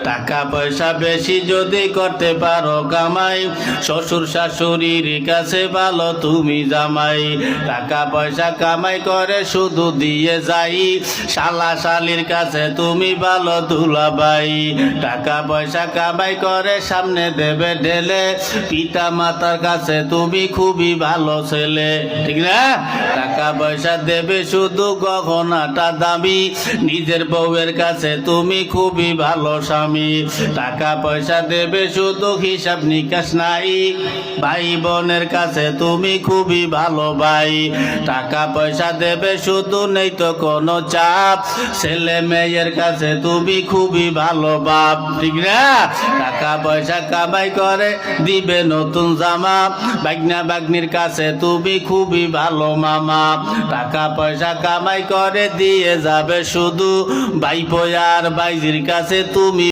টাকা পয়সা বেশি যদি করতে পারো কামাই, শ্বশুর শাশুড়ির কাছে ভালো তুমি জামাই। টাকা পয়সা কামাই করে শুধু দিয়ে যাই, শালা শালির কাছে তুমি ভালো দুলাভাই। টাকা পয়সা কামাই করে সামনে দেবে ঢেলে, পিতা মাতার কাছে তুমি খুবই ভালো ছেলে, ঠিক না? টাকা পয়সা দেবে শুধু গহনাটা দামি, নিজের বউয়ের কাছে তুমি খুবই ভালো স্বামী। টাকা পয়সা দেবে শুধু হিসাব নিকাশ নাই, ভাই বোনের কাছে তুমি খুবই ভালো ভাই। টাকা পয়সা দেবে শুধু নেই তো কোনো চাপ, ছেলে মেয়ের কাছে তুমি খুবই ভালো বাপ, ঠিক না? টাকা পয়সা কামাই করে দিবে নতুন জামা, বাগনা বাগনির কাছে তুমি খুবই ভালো মামা। টাকা পয়সা কামাই করে দিয়ে যাবে শুধু ভাইপো আর ভাইজির কাছে তুমি